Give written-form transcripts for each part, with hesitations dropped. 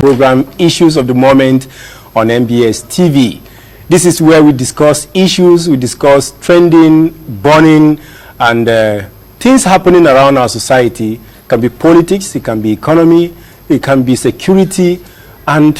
program Issues of the Moment on NBS TV. This is where we discuss issues, we discuss trending, burning, and things happening around our society. It can be politics, it can be economy, it can be security, and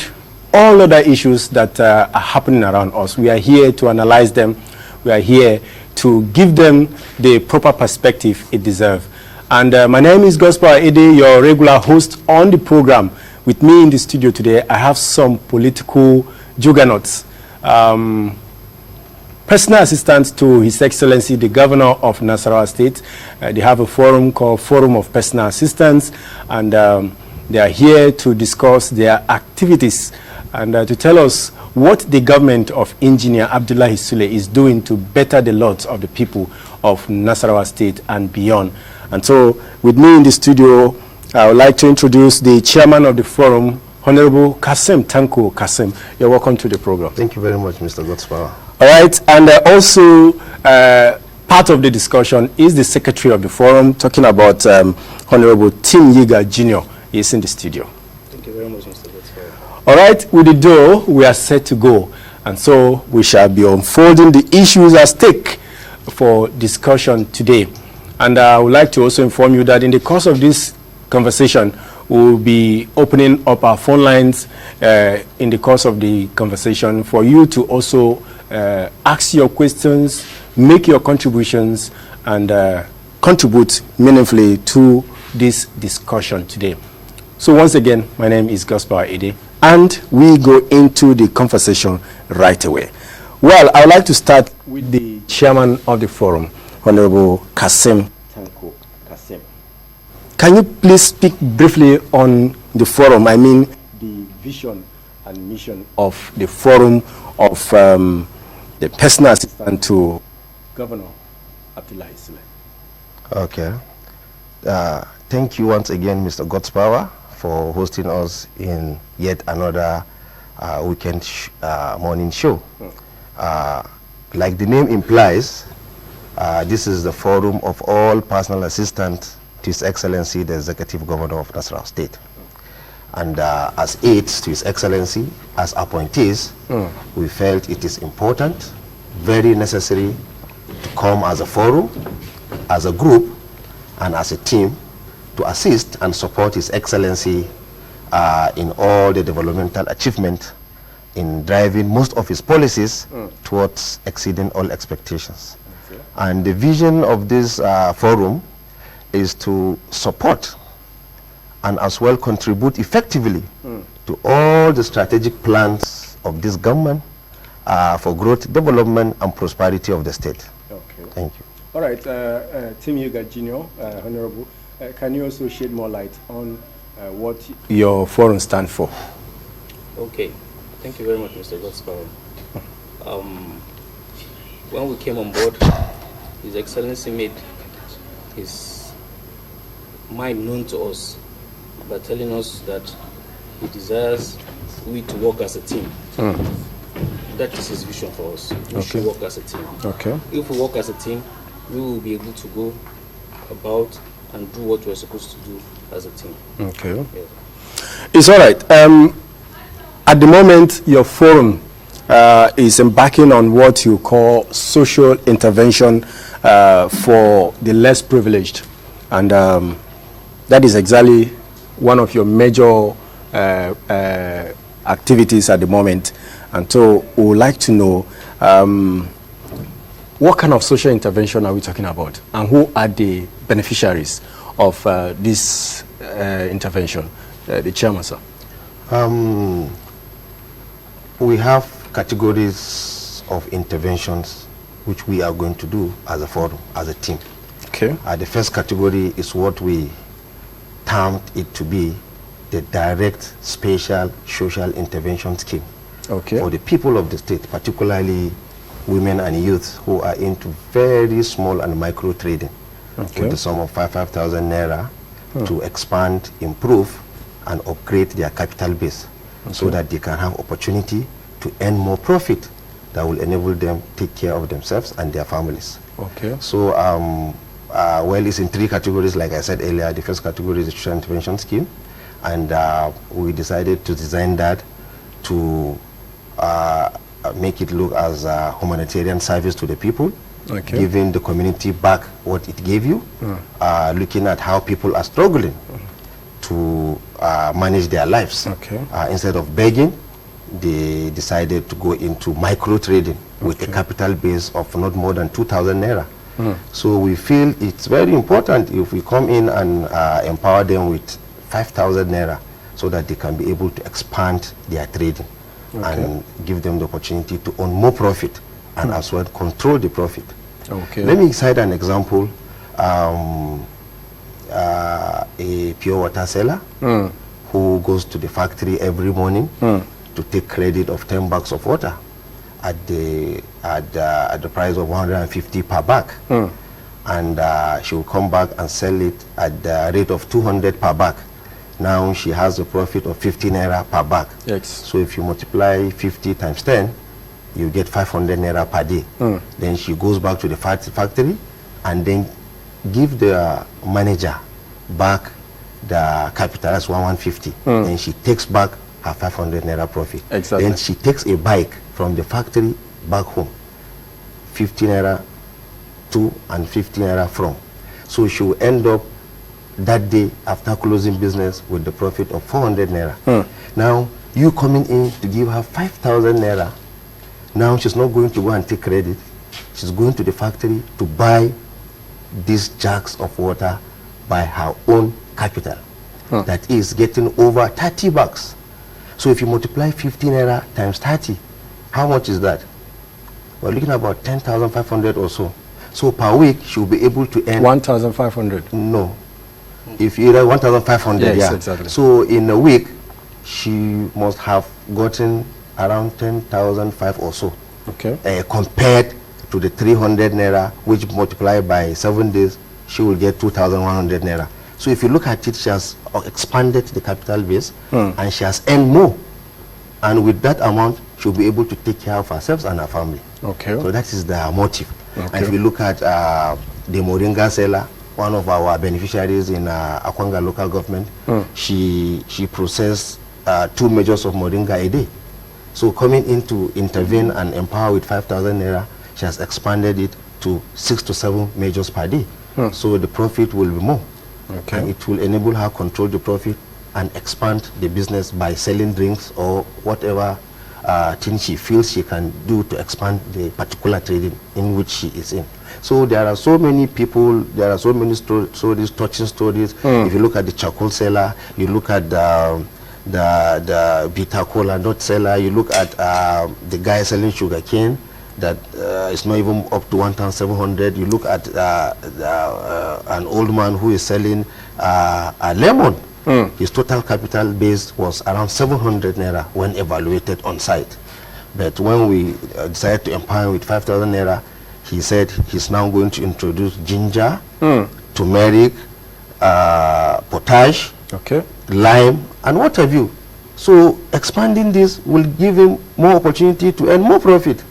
all other issues that are happening around us. We are here to analyze them. We are here to give them the proper perspective it deserves. And my name is Gospel Ede, your regular host on the program. With me in the studio today, I have some political juggernauts. Personal assistants to His Excellency, the Governor of Nasarawa State. They have a forum called Forum of Personal Assistants, and they are here to discuss their activities and to tell us what the government of Engineer Abdullahi Sule is doing to better the lot of the people of Nasarawa State and beyond. And so, with me in the studio, I would like to introduce the chairman of the forum, Honorable Kasim Tanko Kasim. You're welcome to the program. Thank you very much, Mr. Godspower. All right, and also part of the discussion is the secretary of the forum, talking about Honorable Tim Yiga Jr. is in the studio. Thank you very much, Mr. Godspower. All right, with the door, we are set to go. And so we shall be unfolding the issues at stake for discussion today. And I would like to also inform you that in the course of this conversation, we will be opening up our phone lines in the course of the conversation for you to also ask your questions, make your contributions, and contribute meaningfully to this discussion today. So once again, my name is Gospel Ede, and we go into the conversation right away. Well, I would like to start with the chairman of the forum, Honorable Kasim Tanko Kasim. Can you please speak briefly on the forum? I mean, the vision and mission of the forum of the personal assistant to Governor Abdullahi Sule. Okay. Thank you once again, Mr. Godspower, for hosting us in yet another weekend morning show. Like the name implies, this is the forum of all personal assistants to His Excellency, the Executive Governor of Nasarawa State. And as aides to His Excellency, as appointees, we felt it is important, very necessary to come as a forum, as a group, and as a team to assist and support His Excellency in all the developmental achievement in driving most of his policies towards exceeding all expectations. Okay. And the vision of this forum is to support and as well contribute effectively to all the strategic plans of this government for growth, development, and prosperity of the state. Okay. Thank you. All right, Tim Yuga Jr., Honorable, can you also shed more light on what your forum stands for? Okay. Thank you very much, Mr. Godspower. When we came on board, His Excellency made his mind known to us by telling us that he desires we to work as a team. That is his vision for us. We should work as a team. Okay. If we work as a team, we will be able to go about and do what we're supposed to do as a team. Okay. Yes. It's all right. At the moment, your forum is embarking on what you call social intervention for the less privileged. And that is exactly one of your major activities at the moment. And so we would like to know what kind of social intervention are we talking about? And who are the beneficiaries of this intervention? The chairman, sir. We have categories of interventions which we are going to do as a forum, as a team. Okay. The first category is what we termed it to be the direct special social intervention scheme. Okay. For the people of the state, particularly women and youth who are into very small and micro trading, with the sum of 5,000 naira to expand, improve, and upgrade their capital base, so that they can have opportunity to earn more profit that will enable them take care of themselves and their families. Okay. So, well, it's in three categories, like I said earlier. The first category is the social intervention scheme, and we decided to design that to make it look as a humanitarian service to the people, giving the community back what it gave you, looking at how people are struggling to manage their lives. Instead of begging, they decided to go into micro trading with a capital base of not more than 2,000 naira. So we feel it's very important if we come in and empower them with 5,000 naira so that they can be able to expand their trading and give them the opportunity to earn more profit and as well control the profit. Let me cite an example. A pure water seller who goes to the factory every morning to take credit of 10 bags of water at the price of 150 per bag, and she will come back and sell it at the rate of 200 per bag. Now she has a profit of 50 naira per bag. So if you multiply 50 times 10, you get 500 naira per day. Then she goes back to the factory and then give the manager back the capital, that's 150. Then she takes back her 500 naira profit. Then she takes a bike from the factory back home, 50 naira to and 50 naira from. So she will end up that day after closing business with the profit of 400 naira. Now you coming in to give her 5,000 naira. Now she's not going to go and take credit. She's going to the factory to buy these jugs of water by her own capital. That is getting over 30 bucks. So if you multiply 50 naira times 30, how much is that? We're looking at about 10,500 or so. So per week she'll be able to earn 1,500. No. If you 1,500, yes, exactly. So in a week she must have gotten around 10,500 or so. Compared to the 300 naira, which multiplied by 7 days, she will get 2,100 naira. So if you look at it, she has expanded the capital base and she has earned more. And with that amount, she'll be able to take care of herself and her family. So that is the motive. And if you look at the Moringa seller, one of our beneficiaries in Akwanga local government, she processed 2 measures of Moringa a day. So coming in to intervene and empower with 5,000 naira, she has expanded it to 6 to 7 measures per day. So the profit will be more. And it will enable her control the profit and expand the business by selling drinks or whatever thing she feels she can do to expand the particular trading in which she is in. So there are so many people, there are so many stories, touching stories. If you look at the charcoal seller, you look at the bitter cola nut seller, you look at the guy selling sugar cane that is not even up to 1,700. You look at an old man who is selling a lemon. His total capital base was around 700 naira when evaluated on site. But when we decided to empower with 5,000 naira, he said he's now going to introduce ginger, turmeric, potash, lime, and what have you. So expanding this will give him more opportunity to earn more profit.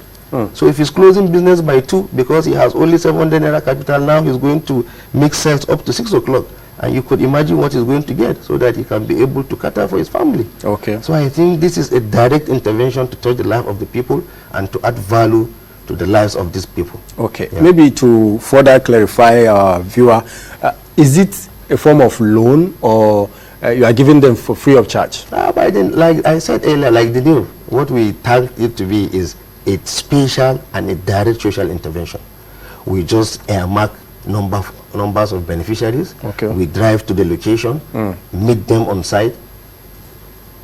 So if he's closing business by 2 because he has only 700 naira capital, now he's going to make sales up to 6 o'clock. And you could imagine what he's going to get so that he can be able to cater for his family. So I think this is a direct intervention to touch the life of the people and to add value to the lives of these people. Maybe to further clarify our viewer, is it a form of loan or you are giving them for free of charge? But then, like I said earlier, like the deal, what we tag it to be is a special and a direct social intervention. We just earmark numbers of beneficiaries. We drive to the location, meet them on site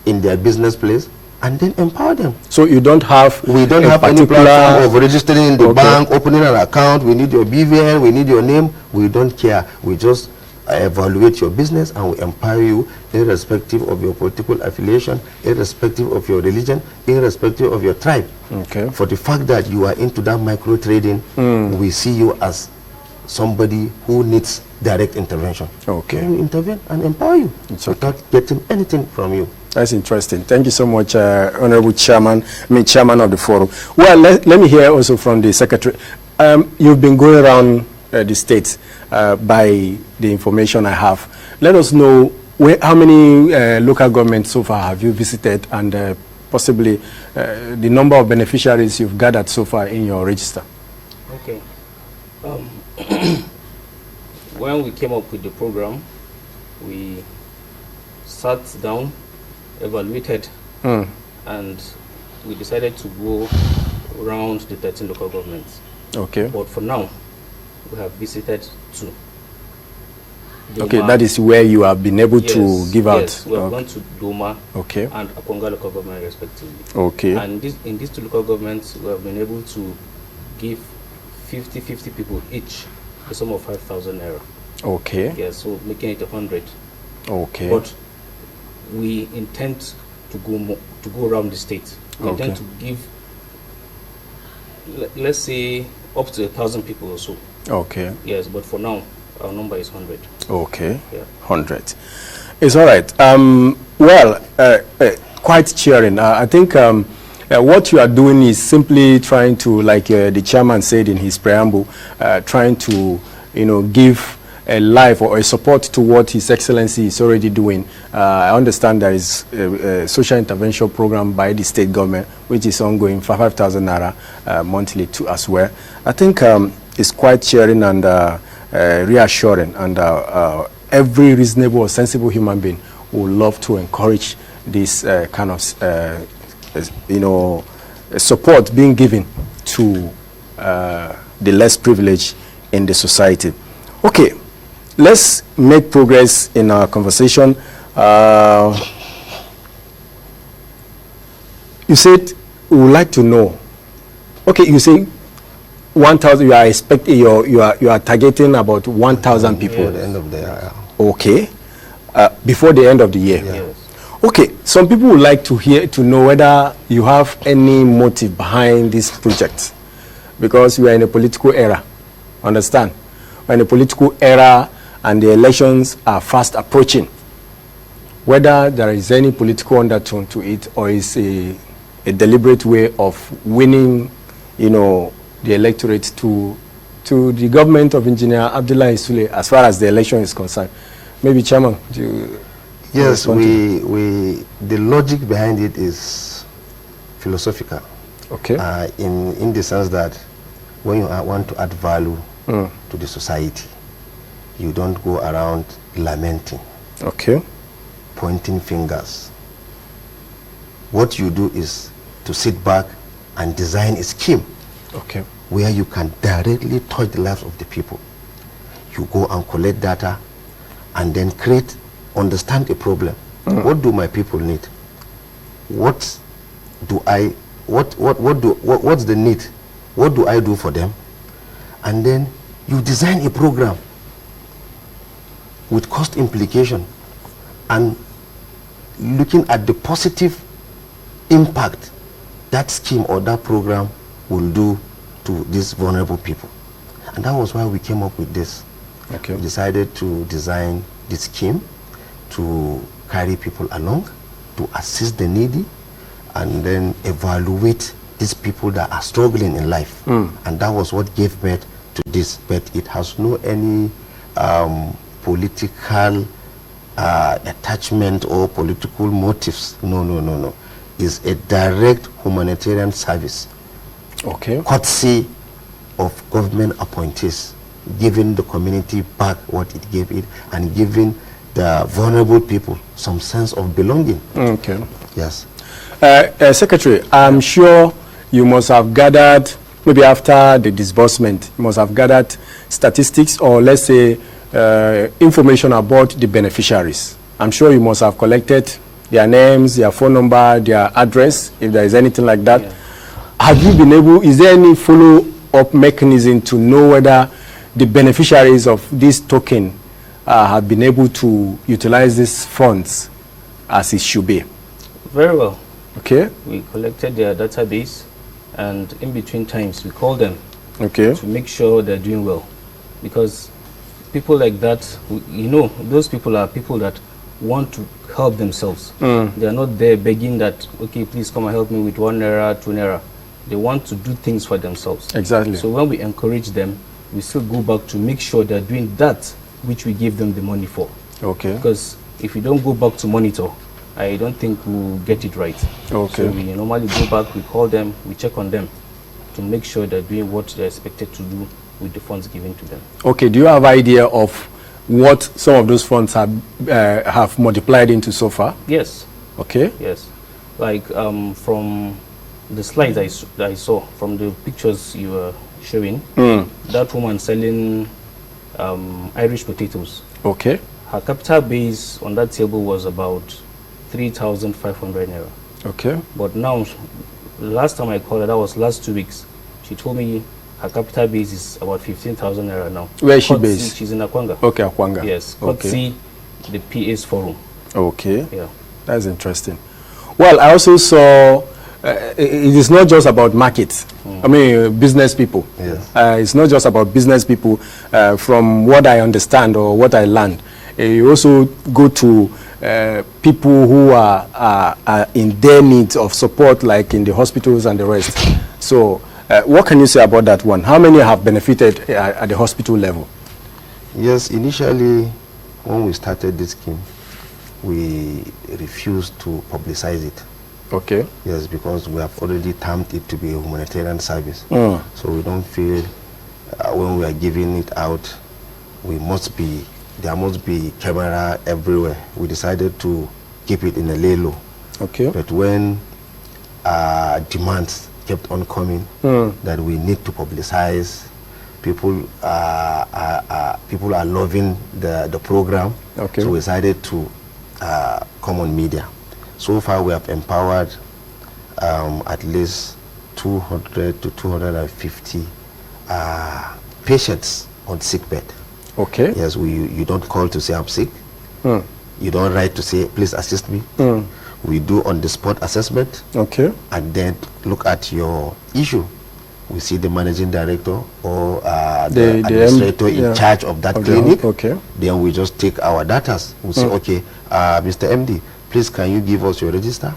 in their business place, and then empower them. So you don't have we don't have any platform of registering in the bank, opening an account. We need your BVN, we need your name. We don't care. We just evaluate your business and we empower you irrespective of your political affiliation, irrespective of your religion, irrespective of your tribe. For the fact that you are into that micro trading, we see you as somebody who needs direct intervention. We intervene and empower you without getting anything from you. That's interesting. Thank you so much, Honorable Chairman of the forum. Well, let me hear also from the Secretary. You've been going around the states by the information I have. Let us know how many local governments so far have you visited, and possibly the number of beneficiaries you've gathered so far in your register? Okay. When we came up with the program, we sat down, evaluated, and we decided to go around the 13 local governments. Okay. But for now, we have visited 2. Okay, Doma, that is where you have been able to give out. Yes, we have gone to Doma okay. and Aponga local government respectively. Okay. And in these 2 local governments, we have been able to give 50 people each a sum of 5,000 naira. Okay. Yes, so making it 100. Okay. But we intend to go around the state. We intend to give, let's say, up to 1,000 people or so. Okay. Yes, but for now, our number is 100. Okay. Yeah. 100. It's all right. Well, quite cheering. I think what you are doing is simply trying to, like the chairman said in his preamble, trying to, give a life or a support to what His Excellency is already doing. I understand there is a social intervention program by the state government, which is ongoing for 5,000 naira monthly too as well. I think it's quite cheering and reassuring, and every reasonable or sensible human being would love to encourage this kind of support being given to the less privileged in the society. Okay, let's make progress in our conversation. You said we would like to know. Okay, you say 1,000. You are expecting you are targeting about 1,000 people at the end of the year. Okay, before the end of the year. Yes. Okay, some people would like to know whether you have any motive behind this project, because we are in a political era. Understand? We're in a political era, and the elections are fast approaching. Whether there is any political undertone to it, or is a deliberate way of winning, the electorate to the government of Engineer Abdullahi Sule, as far as the election is concerned. Maybe, Chairman, do you? Yes, the logic behind it is philosophical. Okay. In the sense that when you want to add value to the society, you don't go around lamenting. Okay. Pointing fingers. What you do is to sit back and design a scheme. Okay. Where you can directly touch the lives of the people. You go and collect data and then understand a problem. What do my people need? What's the need? What do I do for them? And then you design a program with cost implication and looking at the positive impact that scheme or that program will do to these vulnerable people. And that was why we came up with this. Okay. We decided to design this scheme to carry people along, to assist the needy, and then evaluate these people that are struggling in life. And that was what gave birth to this. But it has no any political attachment or political motives. No. It's a direct humanitarian service. Okay. Courtesy of government appointees, giving the community back what it gave it, and giving the vulnerable people some sense of belonging. Okay. Yes. Secretary, I'm sure you must have gathered, maybe after the disbursement, you must have gathered statistics, or let's say information about the beneficiaries. I'm sure you must have collected their names, their phone number, their address, if there is anything like that. Yeah. Have you been able, is there any follow-up mechanism to know whether the beneficiaries of this token have been able to utilize these funds as it should be? Very well. Okay. We collected their database, and in between times we call them. Okay. To make sure they're doing well, because people like that, those people are people that want to help themselves. They are not there begging that, okay, please come and help me with 1 naira, 2 naira. They want to do things for themselves. Exactly. So when we encourage them, we still go back to make sure they're doing that which we give them the money for. Okay. Because if we don't go back to monitor, I don't think we'll get it right. Okay. So we normally go back, we call them, we check on them to make sure they're doing what they're expected to do with the funds given to them. Okay, do you have idea of what some of those funds have multiplied into so far? Yes. Okay. Yes. Like from the slides I saw, from the pictures you were showing, that woman selling Irish potatoes. Okay. Her capital base on that table was about 3,500 naira. Okay. But now, last time I called her, that was last 2 weeks, she told me her capital base is about 15,000 naira now. Where is she based? She's in Akwanga. Okay, Akwanga. Yes. Okay. The PA's forum. Okay. Yeah. That's interesting. Well, I also saw it is not just about markets. I mean, business people. Yes. It's not just about business people. From what I understand or what I learned, you also go to people who are in their need of support, like in the hospitals and the rest. So, what can you say about that one? How many have benefited at the hospital level? Yes, initially, when we started this scheme, we refused to publicize it. Okay. Yes, because we have already termed it to be a humanitarian service. So we don't feel when we are giving it out, there must be camera everywhere. We decided to keep it in a lay low. Okay. But when demands kept on coming that we need to publicize, people are loving the program. Okay. So we decided to come on media. So far, we have empowered at least 200 to 250 patients on sick bed. Okay. Yes, you don't call to say I'm sick. You don't write to say please assist me. We do on-the-spot assessment. Okay. And then look at your issue. We see the managing director or the administrator in charge of that clinic. Okay. Then we just take our data. We say, okay, Mr. MD, please can you give us your register?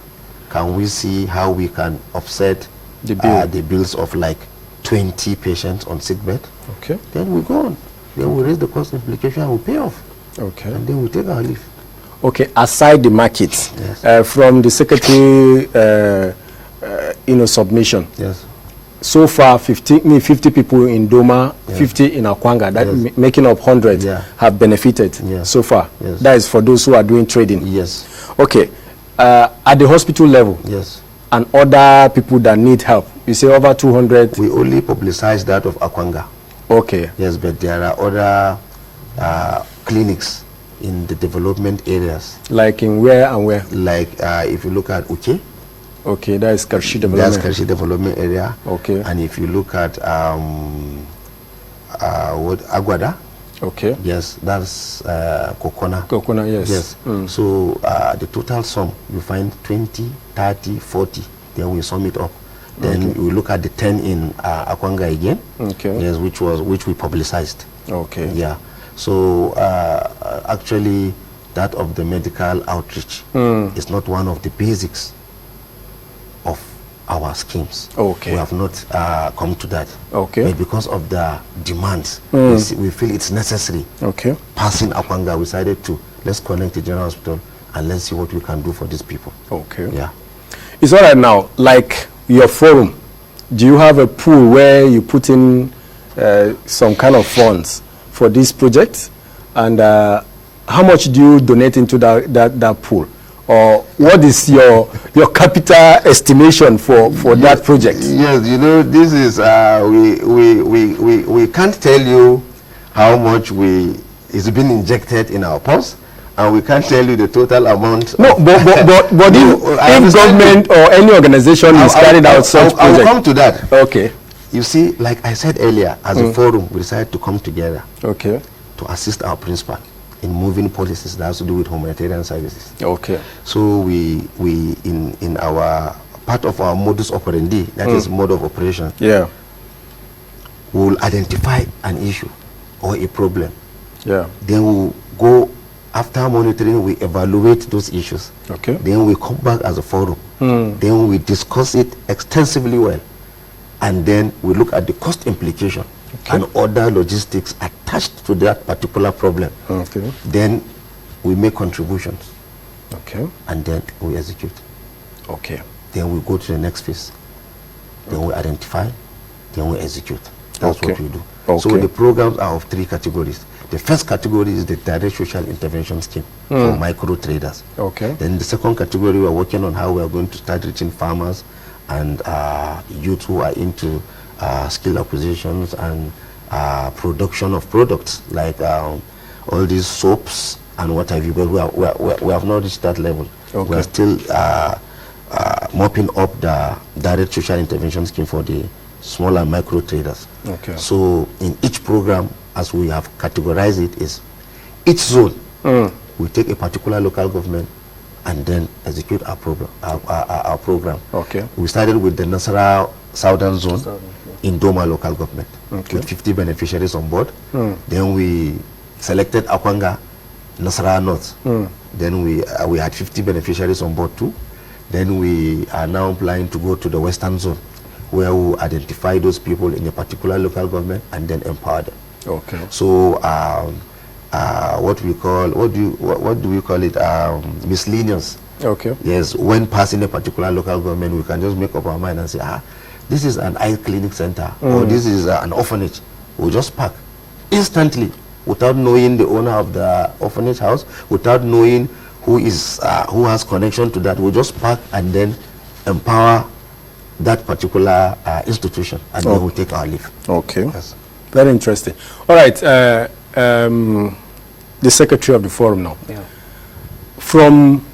Can we see how we can offset the bills of like 20 patients on sick bed? Okay. Then we go on. Then we raise the cost implication and we pay off. Okay. And then we take our leave. Okay, aside the markets, yes. From the secretary, submission. Yes. So far, 50 people in Doma, 50 in Akwanga, that making up 100 have benefited so far. Yes. That is for those who are doing trading. Yes. Okay, at the hospital level, yes, and other people that need help, you say over 200. We only publicize that of Akwanga. Okay. Yes, but there are other clinics in the development areas. Like in where and where? Like if you look at Uche. Okay, that is Karshi development. That's Karshi development area. Okay. And if you look at Aguada. Okay. Yes, that's Kokona. Kokona, yes. Yes. So the total sum, you find 20, 30, 40. Then we sum it up. Then we look at the 10 in Akwanga again. Okay. Yes, which we publicized. Okay. Yeah. So actually, that of the medical outreach is not one of the basics of our schemes. Okay. We have not come to that. Okay. But because of the demands, we feel it's necessary. Okay. Passing Akwanga, we decided to let's connect the general hospital and let's see what we can do for these people. Okay. Yeah. It's all right now. Like your forum, do you have a pool where you put in some kind of funds for this project? And how much do you donate into that pool? Or what is your capital estimation for that project? Yes, you know, this is we can't tell you how much is being injected in our purse, and we can't tell you the total amount. No, but if government or any organization is carried out such project, I will come to that. Okay. You see, like I said earlier, as a forum, we decided to come together. Okay. To assist our principal in moving policies that has to do with humanitarian services. Okay. So we in our part of our modus operandi, that is mode of operation. Yeah. We will identify an issue or a problem. Yeah. Then we'll go after monitoring. We evaluate those issues. Okay. Then we come back as a forum. Then we discuss it extensively well, and then we look at the cost implication. Okay. And other logistics attached to that particular problem. Okay. Then we make contributions. Okay. And then we execute. Okay. Then we go to the next phase. Then we identify, then we execute. That's what we do. Okay. So the programs are of 3 categories. The first category is the direct social intervention scheme for micro traders. Okay. Then the second category, we are working on how we are going to start reaching farmers and youth who are into skill acquisitions and production of products like all these soaps and what have you. But we have not reached that level. Okay. We are still mopping up the direct social intervention scheme for the small and micro traders. Okay. So in each program, as we have categorized it, is each zone we take a particular local government and then execute our program. Our program. Okay. We started with the Nasarawa Southern Zone in Doma local government with 50 beneficiaries on board. Then we selected Akwanga, Nasarawa North. Then we had 50 beneficiaries on board too. Then we are now planning to go to the Western Zone, where we identify those people in a particular local government and then empower them. Okay. So what do we call it? Miscellaneous. Okay. Yes, when passing a particular local government, we can just make up our mind and say, this is an eye clinic center or this is an orphanage. We'll just park instantly without knowing the owner of the orphanage house, without knowing who has connection to that. We'll just park and then empower that particular institution, and then we'll take our leave. Okay. Yes. Very interesting. All right. The secretary of the forum now. Yeah. From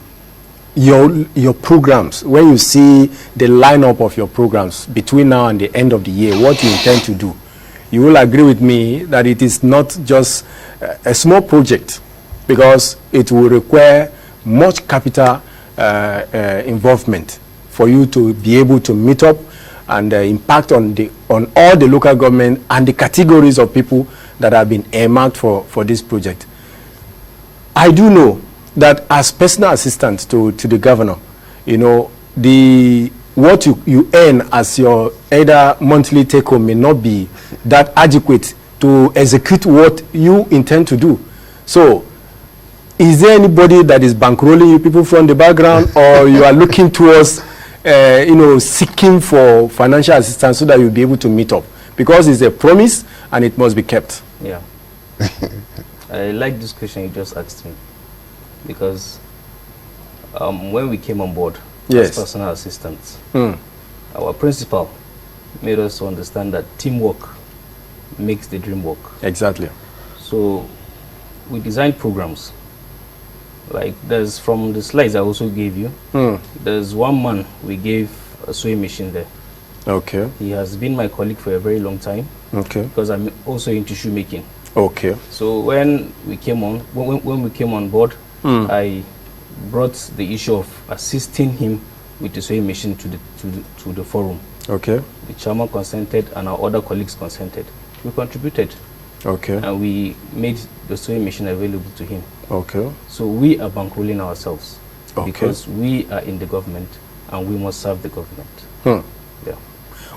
your programs, when you see the lineup of your programs between now and the end of the year, what you intend to do, you will agree with me that it is not just a small project, because it will require much capital involvement for you to be able to meet up and impact on all the local government and the categories of people that have been earmarked for this project. I do know that as personal assistant to the governor, you know, what you earn as your either monthly take home may not be that adequate to execute what you intend to do. So is there anybody that is bankrolling you, people from the background, or you are looking towards seeking for financial assistance so that you'll be able to meet up? Because it's a promise and it must be kept. Yeah. I like this question you just asked me, because when we came on board as personal assistants, our principal made us to understand that teamwork makes the dream work. Exactly. So we designed programs. Like there's, from the slides I also gave you, there's one man we gave a sewing machine there. Okay. He has been my colleague for a very long time. Okay. Because I'm also into shoemaking. Okay. So when we came on, when we came on board, I brought the issue of assisting him with the sewing machine to the forum. Okay. The chairman consented and our other colleagues consented. We contributed. Okay. And we made the sewing machine available to him. Okay. So we are bankrolling ourselves. Okay. Because we are in the government and we must serve the government. Yeah.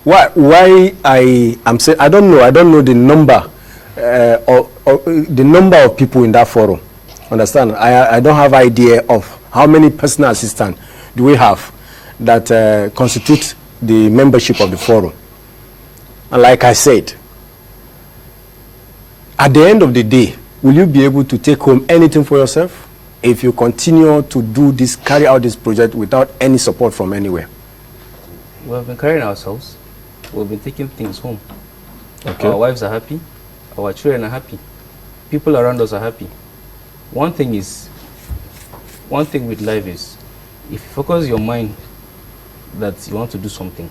Why I am saying I don't know the number the number of people in that forum. Understand? I don't have idea of how many personal assistants do we have that constitute the membership of the forum. And like I said, at the end of the day, will you be able to take home anything for yourself if you continue to do this, carry out this project without any support from anywhere? We have been carrying ourselves. We've been taking things home. Okay. Our wives are happy. Our children are happy. People around us are happy. One thing with life is, if you focus your mind that you want to do something,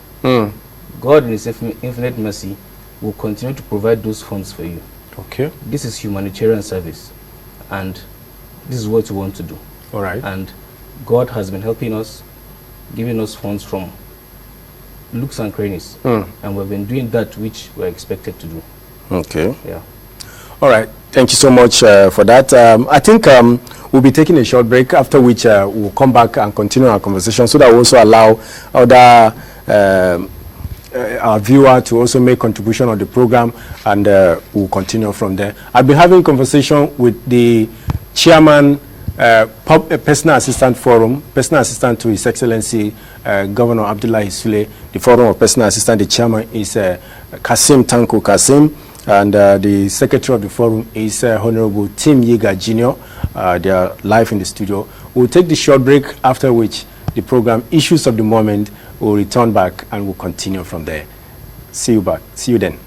God in His infinite mercy will continue to provide those funds for you. Okay. This is humanitarian service, and this is what we want to do. All right. And God has been helping us, giving us funds from looks and crannies, and we've been doing that which we're expected to do. Okay. Yeah. All right. Thank you so much for that. I think we'll be taking a short break, after which we'll come back and continue our conversation, so that we also allow other our viewer to also make contribution on the program, and we'll continue from there. I've been having conversation with the chairman Personal Assistant Forum, Personal Assistant to His Excellency Governor Abdullahi Sule. The Forum of Personal Assistant, the chairman is Kasim Tanko Kasim, and the secretary of the forum is Honorable Tim Yeager Jr. They are live in the studio. We'll take the short break, after which the program Issues of the Moment will return back and we'll continue from there. See you back. See you then.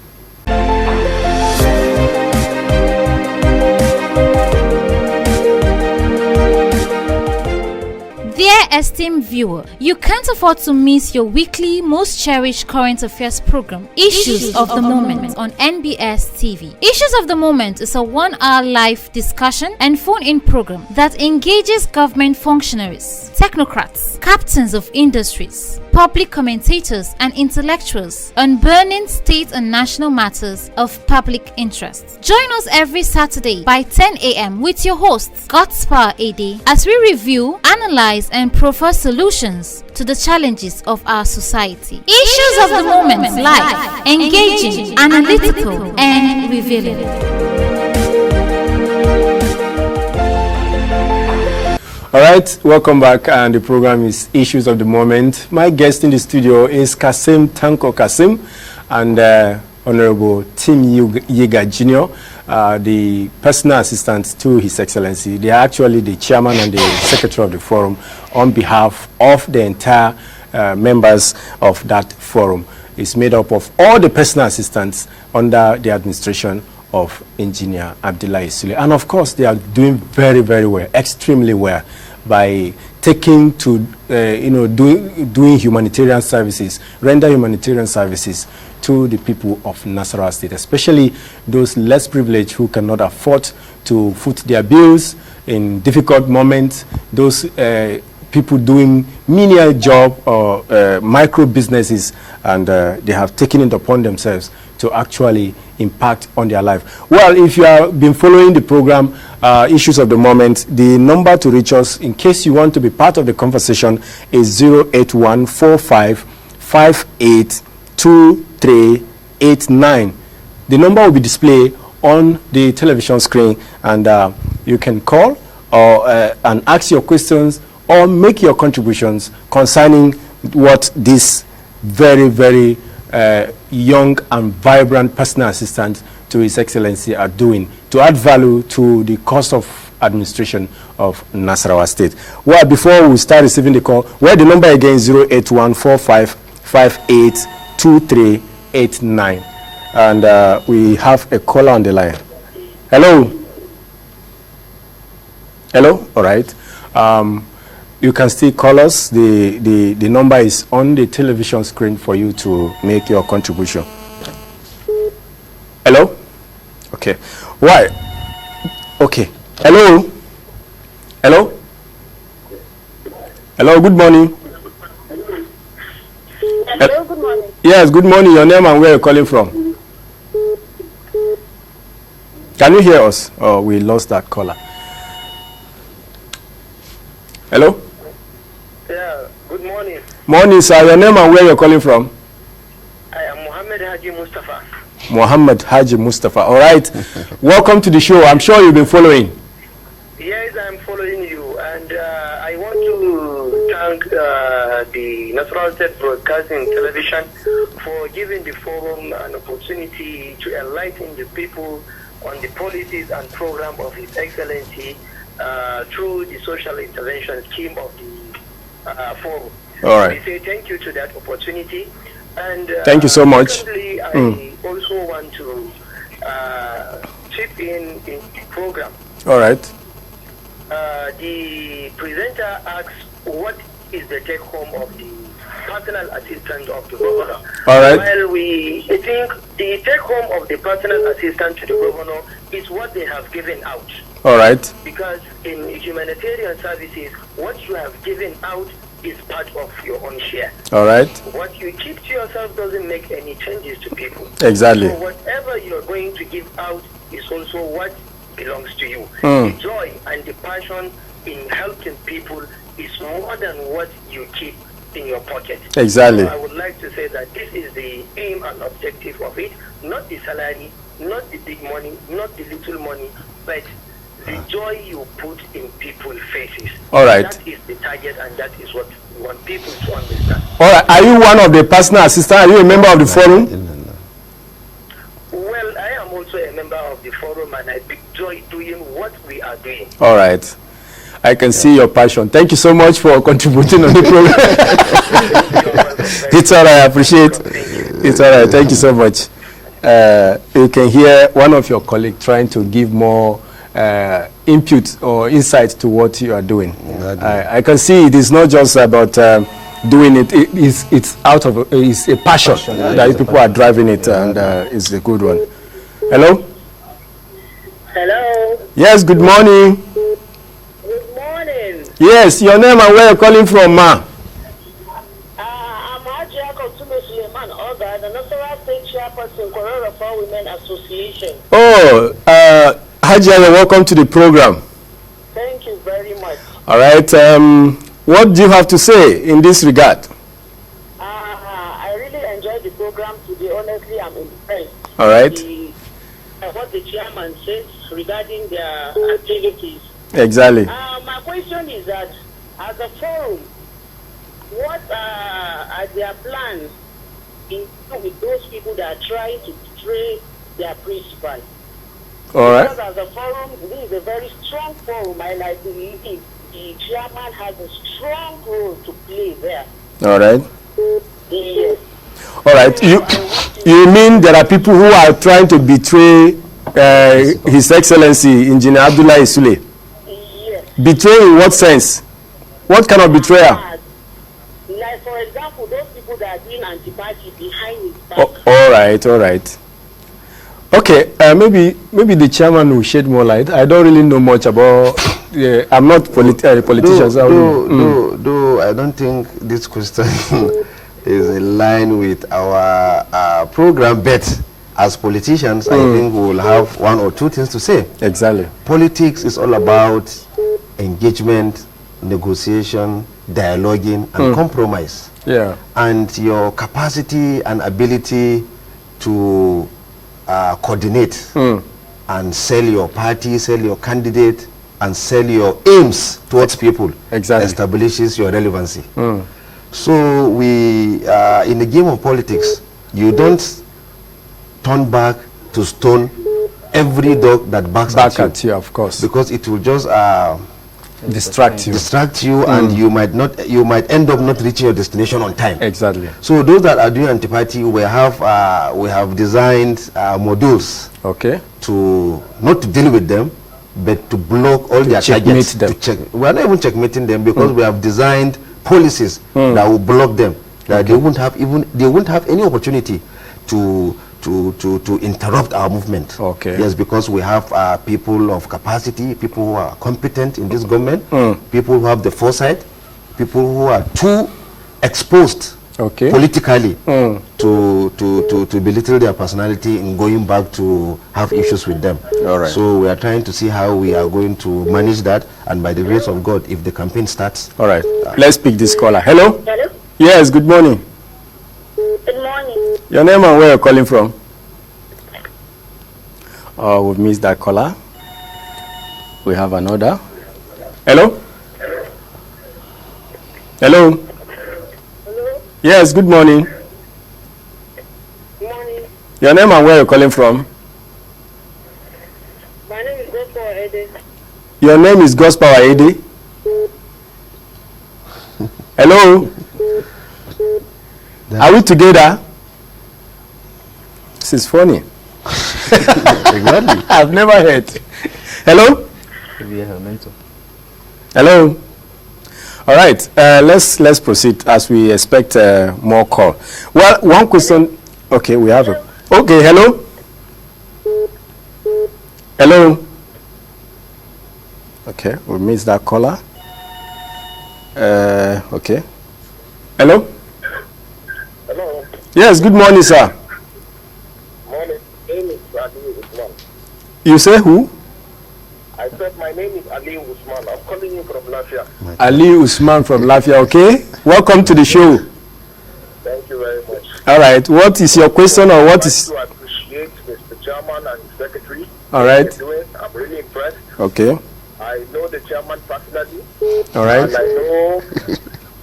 Dear esteemed viewer, you can't afford to miss your weekly most cherished current affairs program, Issues of the Moment on NBS TV. Issues of the Moment is a 1-hour live discussion and phone-in program that engages government functionaries, technocrats, captains of industries, public commentators and intellectuals on burning state and national matters of public interest. Join us every Saturday by 10 a.m. with your host, God's Power AD, as we review, analyze and proffer solutions to the challenges of our society. Issues of the Moment live, engaging, analytical and revealing. All right, welcome back, and the program is Issues of the Moment. My guest in the studio is Kasim Tanko Kasim and Honorable Tim Yeager Jr., the personal assistant to His Excellency. They are actually the chairman and the secretary of the forum on behalf of the entire members of that forum. It's made up of all the personal assistants under the administration of Engineer Abdullahi Sule. And of course, they are doing very, very well, extremely well, by taking to, doing humanitarian services, render humanitarian services to the people of Nasarawa State, especially those less privileged who cannot afford to foot their bills in difficult moments, those people doing menial job or micro businesses, and they have taken it upon themselves to actually impact on their life. Well, if you have been following the program, Issues of the Moment, the number to reach us in case you want to be part of the conversation is 08145582389. The number will be displayed on the television screen, and you can call or and ask your questions or make your contributions concerning what this very, very young and vibrant personal assistant to His Excellency are doing to add value to the cost of administration of Nasarawa State. Well, before we start receiving the call, the number again is 08145582389. And we have a caller on the line. Hello? Hello? All right. You can still call us. The number is on the television screen for you to make your contribution. Hello? Okay. Why? Okay. Hello? Hello? Hello, good morning. Hello, good morning. Yes, good morning. Your name and where you're calling from? Can you hear us? Oh, we lost that caller. Hello? Yeah, good morning. Morning, sir. Your name and where you're calling from? I am Mohammed Haji Mustafa. Mohammed Haji Mustafa. All right. Welcome to the show. I'm sure you've been following. Yes, I'm following you. And I want to thank the National State Broadcasting Television for giving the forum an opportunity to enlighten the people on the policies and program of His Excellency through the social intervention scheme of the forum. All right. We say thank you to that opportunity. And thank you so much. Secondly, I also want to chip in the program. All right. The presenter asks what is the take home of the personal assistant of the governor. All right. Well, we think the take home of the personal assistant to the governor is what they have given out. All right. Because in humanitarian services, what you have given out is part of your own share. All right. What you keep to yourself doesn't make any changes to people. Exactly. So whatever you're going to give out is also what belongs to you. Mm. The joy and the passion in helping people is more than what you keep in your pocket. Exactly. So I would like to say that this is the aim and objective of it, not the salary, not the big money, not the little money, but the joy you put in people's faces. All right. That is the target, and that is what we want people to understand. All right. Are you one of the personal assistants? Are you a member of the forum? Well, I am also a member of the forum, and I enjoy doing what we are doing. All right. I can see your passion. Thank you so much for contributing on the program. It's all right. I appreciate it. It's all right. Thank you so much. You can hear one of your colleagues trying to give more input or insight to what you are doing. I can see it is not just about doing it. It's out of it's a passion that people are driving it, and it's a good one. Hello. Hello. Yes. Good morning. Good morning. Yes. Your name and where you're calling from, ma? I'm Hajia Kotume Suleiman Oga, the Nasarawa State Chairperson, Korora for Women Association. Oh, Hajia, you're welcome to the program. Thank you very much. All right. What do you have to say in this regard? I really enjoyed the program today. Honestly, I'm impressed. All right. What the chairman says regarding their activities. Exactly. My question is that, as a forum, what are their plans with those people that are trying to betray their principal? All right. Because as a forum, this is a very strong forum, and I believe the chairman has a strong role to play there. All right. Yes. All right. You mean there are people who are trying to betray His Excellency Engineer Abdullah Isule? Yes. Betray in what sense? What kind of betrayal? Like, for example, those people that are doing anti-party behind his back. All right. All right. Okay. Maybe the chairman will shed more light. I don't really know much about. I'm not a politician. Though I don't think this question is in line with our program, but as politicians, I think we will have one or two things to say. Exactly. Politics is all about engagement, negotiation, dialoguing, and compromise. Yeah. And your capacity and ability to coordinate and sell your party, sell your candidate, and sell your aims towards people establishes your relevancy. So we, in the game of politics, you don't turn back to stone every dog that barks at you, of course, because it will just distract you, and you might end up not reaching your destination on time. Exactly. So those that are doing anti-party, we have designed modules to not to deal with them, but to block all their targets. We are not even checkmating them, because we have designed policies that will block them. That they won't have any opportunity to interrupt our movement. Yes, because we have people of capacity, people who are competent in this government, people who have the foresight, people who are too exposed politically to belittle their personality in going back to have issues with them. All right. So we are trying to see how we are going to manage that, and by the grace of God, if the campaign starts. All right. Let's pick this caller. Hello? Hello? Yes, good morning. Good morning. Your name and where you're calling from? Oh, we've missed that caller. We have another. Hello? Hello? Hello? Yes, good morning. Good morning. Your name and where you're calling from? My name is Gospel Ede. Your name is Gospel Ede? Hello? Are we together? This is funny. Exactly. I've never heard. Hello? Hello? All right. Let's proceed as we expect more call. Well, one question. Okay, we have it. Okay, hello? Hello? Okay, we missed that caller. Okay. Hello? Hello. Yes, good morning, sir. Morning. My name is Ali Usman. You say who? I said my name is Ali Usman. I'm calling you from Lafia. Ali Usman from Lafia, okay? Welcome to the show. Thank you very much. All right. What is your question, or what is... I appreciate Mr. Chairman and Secretary. All right. I'm really impressed. Okay. I know the chairman personally. All right. And I know,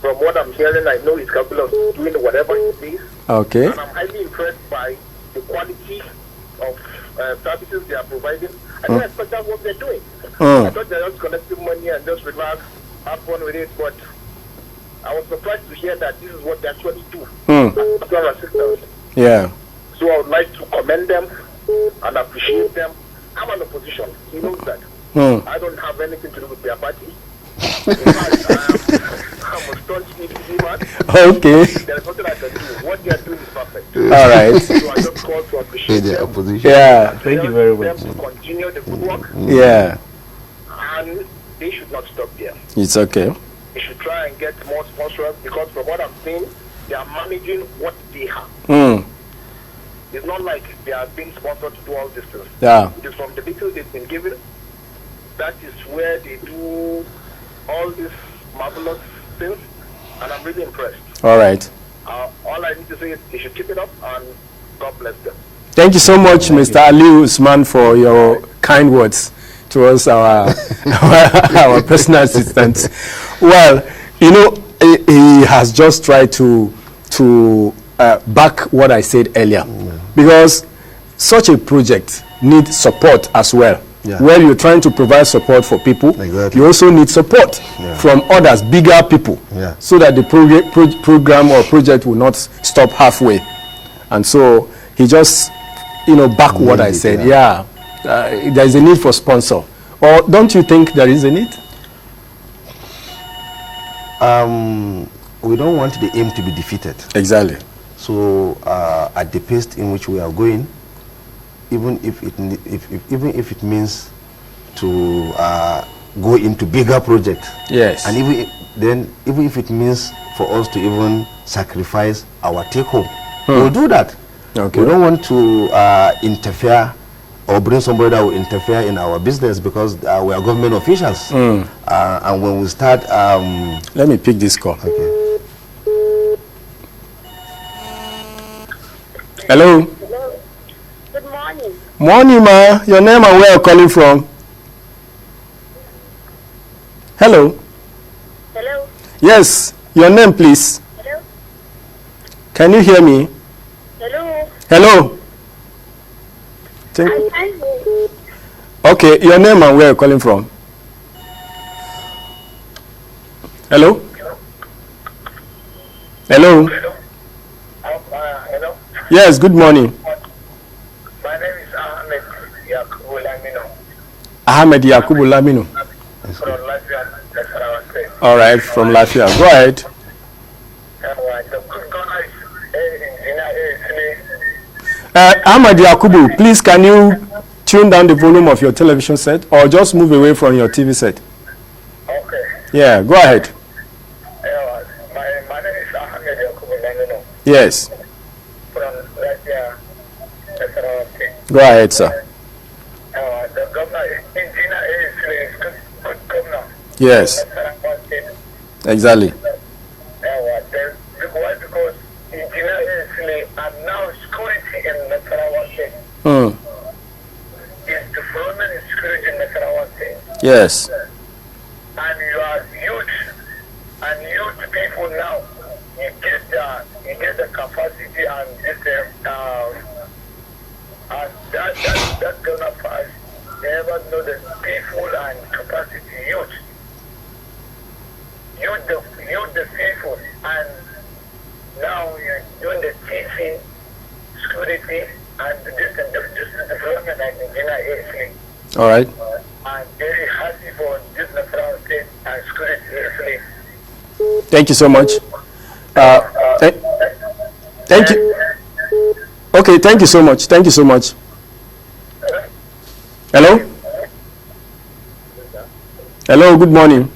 from what I'm hearing, I know he's capable of doing whatever he sees. Okay. And I'm highly impressed by the quality of services they are providing. I don't expect that's what they're doing. I thought they're just collecting money and just relax, have fun with it, but I was surprised to hear that this is what they actually do. Personal assistance. Yeah. So I would like to commend them and appreciate them. I'm an opposition. He knows that. I don't have anything to do with their party. In fact, I'm a staunch EDC man. Okay. There's nothing I can do. What they are doing is perfect. All right. So I just call to appreciate The them. opposition. Yeah. Thank you very much. Them to continue the good work, Yeah. and they should not stop there. It's okay. They should try and get more sponsors, because from what I'm seeing, they are managing what they have. It's not like they are being sponsored to do all this stuff. Yeah. It is from the little they've been given. That is where they do all these marvelous things, and I'm really impressed. All right. All I need to say is they should keep it up, and God bless them. Thank you so much, Mr. Ali Usman, for your kind words towards our personal assistant. Well, you know, he has just tried to back what I said earlier, because such a project needs support as well. Yeah. Where you're trying to provide support for people, Exactly. you also need support from others, bigger people, so that the program or project will not stop halfway. And so he just, back what I said. There is a need for sponsor. Or don't you think there is a need? We don't want the aim to be defeated. Exactly. So at the pace in which we are going, even if it means to go into bigger projects, yes, and even if it means for us to even sacrifice our take home, we'll do that. Okay. We don't want to interfere or bring somebody that will interfere in our business, because we are government officials. And when we start, let me pick this call. Okay. Hello. Hello. Good morning. Morning, ma. Your name and where you're calling from? Hello. Hello. Yes. Your name, please. Hello. Can you hear me? Hello. Hello. I can hear you. Okay. Your name and where you're calling from? Hello. Hello. Hello. Yes. Good morning. My name is Ahmed Yakubu Lamino Ahmed Yakubu Lamino. from Latvia, Nasarawa State. All right. From Lafia. Go ahead. The good guys Ahmed Yakubu, please, can you tune down the volume of your television set, or just move away from your TV set? Okay. Yeah. Go ahead. My name is Ahmed Yakubu Lamino Yes. from Latvia, Nasarawa State. Go ahead, sir. The governor, Engineer is good governor. Yes. Nasarawa State. Exactly. Because Engineer is and now security in Nasarawa State. Is the government security in Nasarawa State. Yes. And you are youth people now. You get the capacity and that's gonna pass. They never know the people and capacity youth the people, and now you're doing the teaching, security, and this development and engineering. All right. I'm very happy for this Nasarawa State and security. Thank you so much. Thank you. Okay, thank you so much. Thank you so much. Hello? Hello, good morning.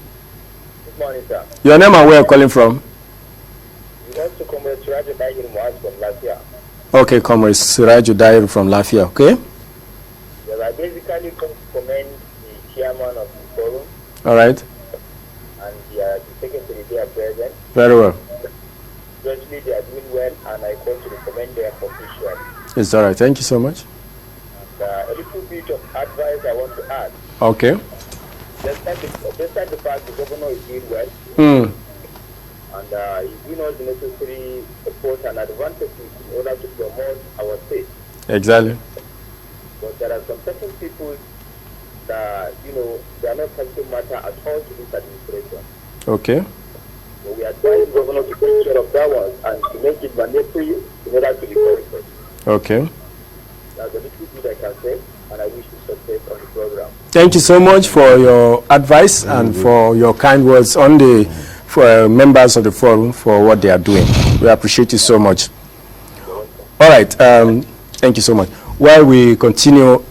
Good morning, sir. Your name and where you're calling from? You want to come with Suraj Dair from Latvia? Okay, Comrade Suraj Dair from Lafia, okay? Well, I basically come to commend the chairman of the forum All right. and the secretary they are present. Very well. Especially they are doing well, and I want to recommend them officially. It's all right. Thank you so much. And a little bit of advice I want to add. Okay. Despite the fact the governor is doing well, Mm. and he's doing all the necessary support and advantages in order to promote our state. Exactly. But there are some certain people that, they are not taking matter at all to this administration. Okay. So we advise the governor to take care of that one and to make it mandatory in order to be corrected. Okay. That's a little bit I can say, and I wish you success on the program. Thank you so much for your advice and for your kind words on the for members of the forum for what they are doing. We appreciate you so much. All right. Thank you so much. While we continue,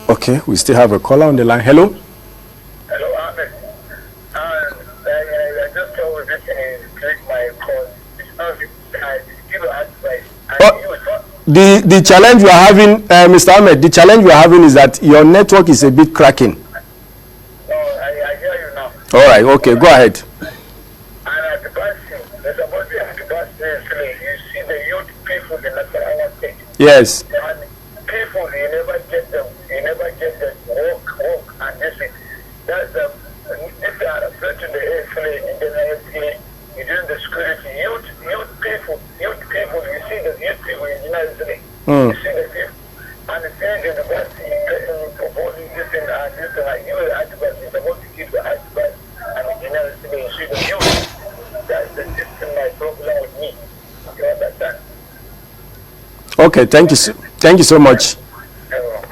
okay, we still have a caller on the line. Hello. Hello, Ahmed. I just was listening to my call. I give advice. The challenge we are having, Mr. Ahmed, the challenge we are having is that your network is a bit cracking. I hear you now. All right, okay, go ahead. And at the bus, there's a body at the bus there, you see the youth people in Nasarawa state. Yes. And people, you never get them to walk, and this is, that's if they are afraid to the airplane, in the airplane, you do the security, youth people, you see the youth people in the United States, you see the people, and the thing in the bus, proposing this and like you at the bus, you're supposed to give the advice, and in the United States, you see the youth. That's the system, my problem with me. You understand? Okay, thank you so much.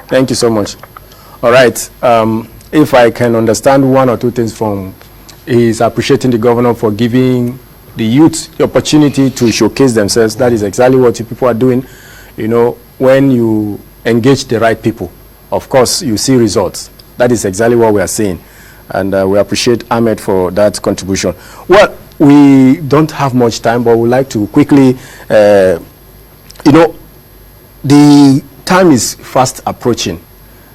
Thank you so much. All right. If I can understand one or two things from, is appreciating the governor for giving the youth the opportunity to showcase themselves. That is exactly what you people are doing. You know, when you engage the right people, of course, you see results. That is exactly what we are saying. And we appreciate Ahmed for that contribution. Well, we don't have much time, but we'd like to quickly, you know, the time is fast approaching.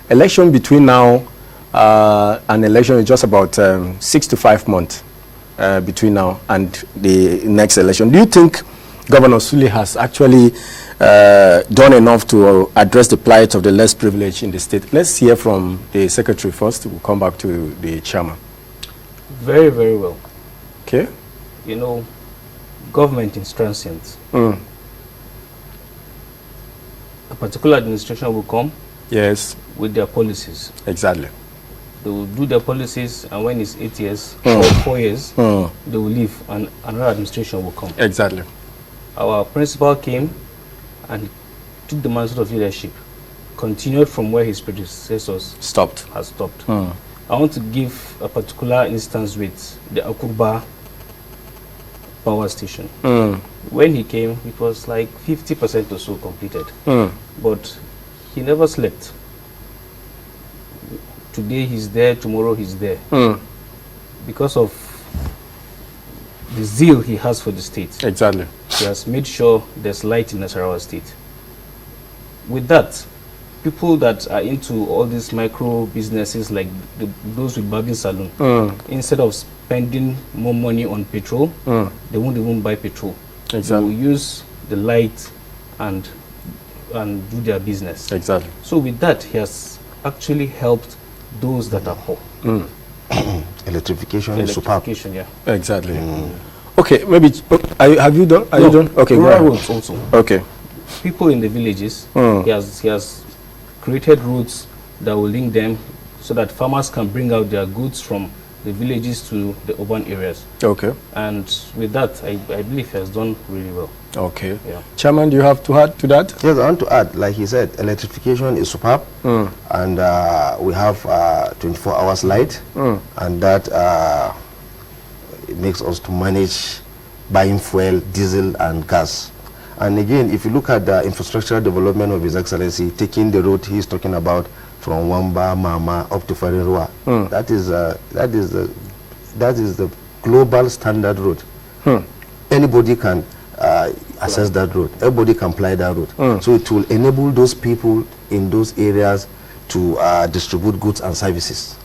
Election between now and election is just about 6 to 5 months between now and the next election. Do you think Governor Sule has actually done enough to address the plight of the less privileged in the state? Let's hear from the secretary first. We'll come back to the chairman. Very, very well. Okay. You know, government is transient. A particular administration will come, yes, with their policies. Exactly. They will do their policies, and when it's 8 years or 4 years, they will leave, and another administration will come. Exactly. Our principal came and took the mantle of leadership, continued from where his predecessors has stopped. I want to give a particular instance with the Akurba power station. When he came, it was like 50% or so completed. But he never slept. Today he's there, tomorrow he's there. Because of the zeal he has for the state. Exactly. He has made sure there's light in Nasarawa state. With that, people that are into all these micro businesses like those with barbing salon, instead of spending more money on petrol, they won't even buy petrol. Exactly. They will use the light and do their business. Exactly. So with that, he has actually helped those that are poor. Electrification is superb. Yeah. Exactly. Okay, maybe have you done? Are you done? Okay, go ahead. Roads also. Okay. People in the villages, he has created routes that will link them so that farmers can bring out their goods from the villages to the urban areas. Okay. And with that, I believe he has done really well. Okay. Yeah. Chairman, do you have to add to that? Yes, I want to add, like he said, electrification is superb, and we have 24 hours light, and that it makes us to manage buying fuel, diesel, and gas. And again, if you look at the infrastructural development of His Excellency, taking the road he's talking about from Wamba, Mama, up to Farinrua, that is the global standard road. Anybody can access that road. Everybody can apply that road. So it will enable those people in those areas to distribute goods and services.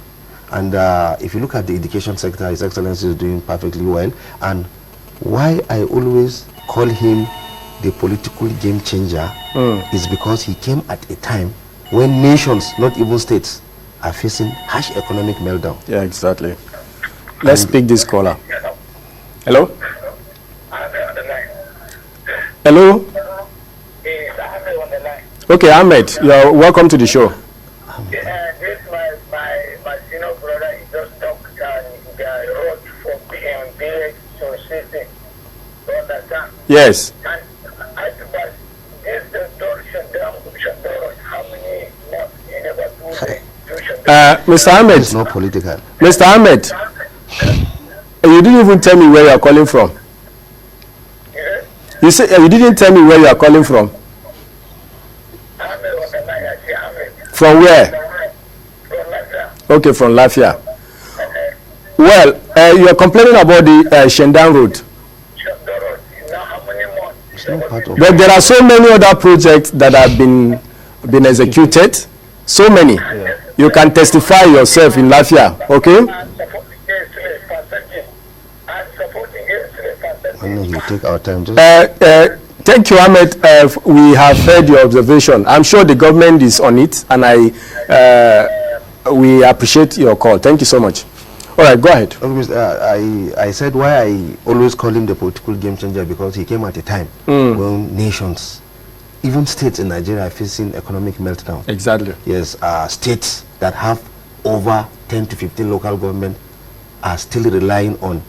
And if you look at the education sector, His Excellency is doing perfectly well. And why I always call him the political game changer is because he came at a time when nations, not even states, are facing harsh economic meltdown. Yeah, exactly. Let's pick this caller. Hello? Hello? Okay, Ahmed, you're welcome to the show. This my senior brother, he just talked the road for NBS to city. You understand? Yes. And I suppose this Shadoro, how many months he never do Mr. Ahmed. It's not political. Mr. Ahmed, you didn't even tell me where you are calling from. Yes? You said you didn't tell me where you are calling from. From where? From Lafia. Okay, from Lafia. Well, you are complaining about the Shendan Road. Shadoro, now how many months? It's not part of But there are so many other projects that have been executed. So many. You can testify yourself in Lafia, okay? when you take our time. Just Thank you, Ahmed. We have heard your observation. I'm sure the government is on it, and we appreciate your call. Thank you so much. All right, go ahead. I said why I always call him the political game changer, because he came at a time when nations, even states in Nigeria, are facing economic meltdown. Exactly. Yes, states that have over 10 to 15 local government are still relying on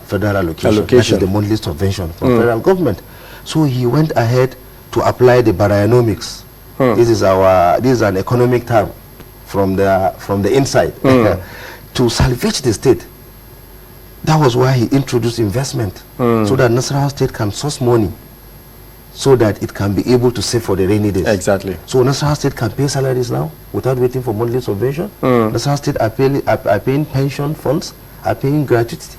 federal allocation. That is the monthly subvention from federal government. So he went ahead to apply the barionomics. This is an economic term from the inside to salvage the state. That was why he introduced investment, so that Nasarawa state can source money, so that it can be able to save for the rainy days. Exactly. So Nasarawa state can pay salaries now without waiting for monthly subvention. Nasarawa state are paying pension funds, are paying gratuity.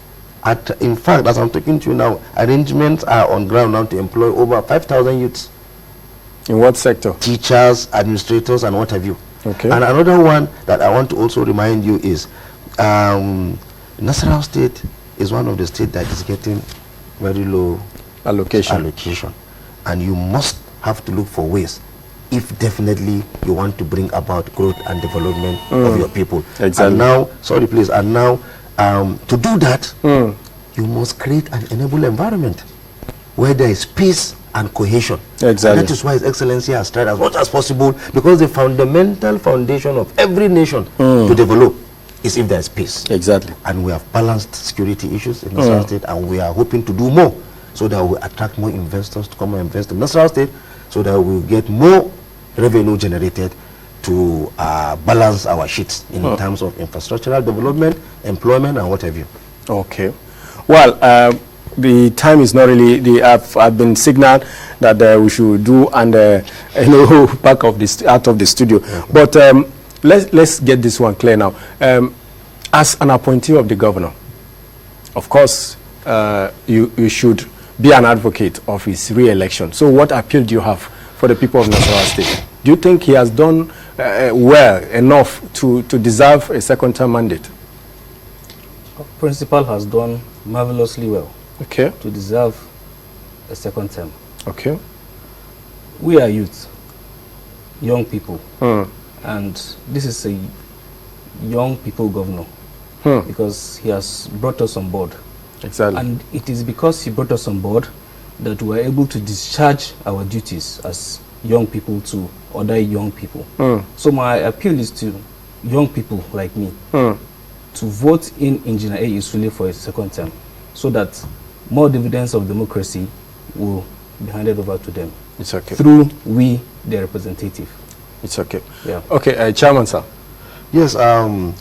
In fact, as I'm talking to you now, arrangements are on ground now to employ over 5,000 youths. In what sector? Teachers, administrators, and what have you. Okay. And another one that I want to also remind you is Nasarawa state is one of the states that is getting very low allocation. And you must have to look for ways if definitely you want to bring about growth and development of your people. Exactly. And now, to do that, you must create an enable environment where there is peace and cohesion. Exactly. And that is why His Excellency has tried as much as possible, because the fundamental foundation of every nation to develop is if there is peace. Exactly. And we have balanced security issues in Nasarawa state, and we are hoping to do more, so that we attract more investors to come and invest in Nasarawa state, so that we will get more revenue generated to balance our sheets in terms of infrastructural development, employment, and what have you. Okay. Well, the time is not really. I've been signaled that we should do and back of this out of the studio. Okay. But let's get this one clear now. As an appointee of the governor, of course, you should be an advocate of his re-election. So, what appeal do you have for the people of Nasarawa State? Do you think he has done well enough to deserve a second-term mandate? Principal has done marvelously well. Okay. To deserve a second term. Okay. We are youth, young people, and this is a young people governor because he has brought us on board. Exactly. And it is because he brought us on board that we are able to discharge our duties as young people to other young people. So my appeal is to young people like me to vote in Engineer A. Isule for a second term, so that more dividends of democracy will be handed over to them. It's okay. Through we, their representative. It's okay. Yeah. Okay, Chairman, sir. Yes, I'm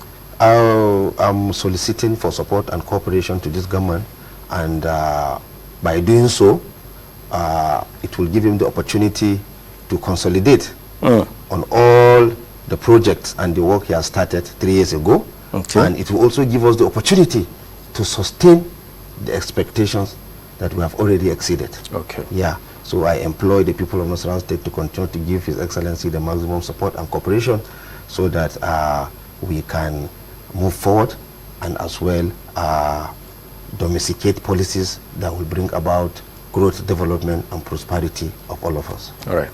soliciting for support and cooperation to this government, and by doing so, it will give him the opportunity to consolidate on all the projects and the work he has started 3 years ago. Okay. And it will also give us the opportunity to sustain the expectations that we have already exceeded. Okay. Yeah. So I employ the people of Nasarawa State to continue to give His Excellency the maximum support and cooperation, so that we can move forward and as well domesticate policies that will bring about growth, development, and prosperity of all of us. All right.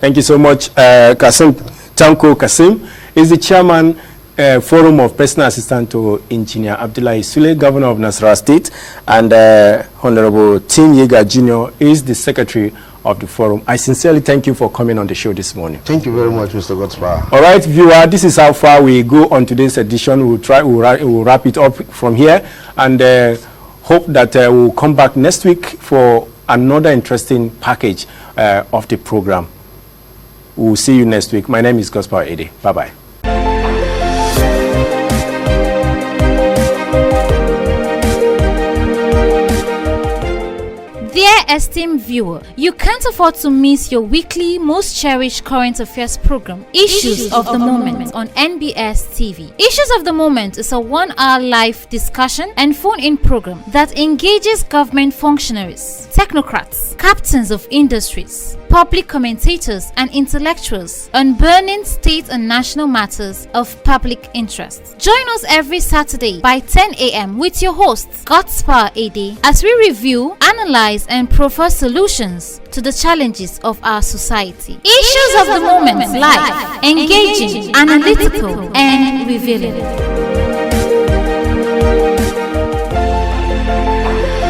Thank you so much, Kasim. Tanko Kasim is the chairman Forum of Personal Assistant to Engineer Abdullahi Sule, Governor of Nasarawa State, and Honorable Tim Yeager Jr. is the Secretary of the Forum. I sincerely thank you for coming on the show this morning. Thank you very much, Mr. Godspower. All right, viewer, this is how far we go on today's edition. We'll wrap it up from here, and hope that we'll come back next week for another interesting package of the program. We'll see you next week. My name is Godspower Ede. Bye-bye. Dear esteemed viewer, you can't afford to miss your weekly most cherished current affairs program, Issues of the Moment on NBS TV. Issues of the Moment is a 1-hour live discussion and phone-in program that engages government functionaries, technocrats, captains of industries, public commentators and intellectuals on burning state and national matters of public interest. Join us every Saturday by 10 a.m. with your host, Godspower Ede, as we review, analyze and proffer solutions to the challenges of our society. Issues of the Moment live, engaging, analytical and revealing.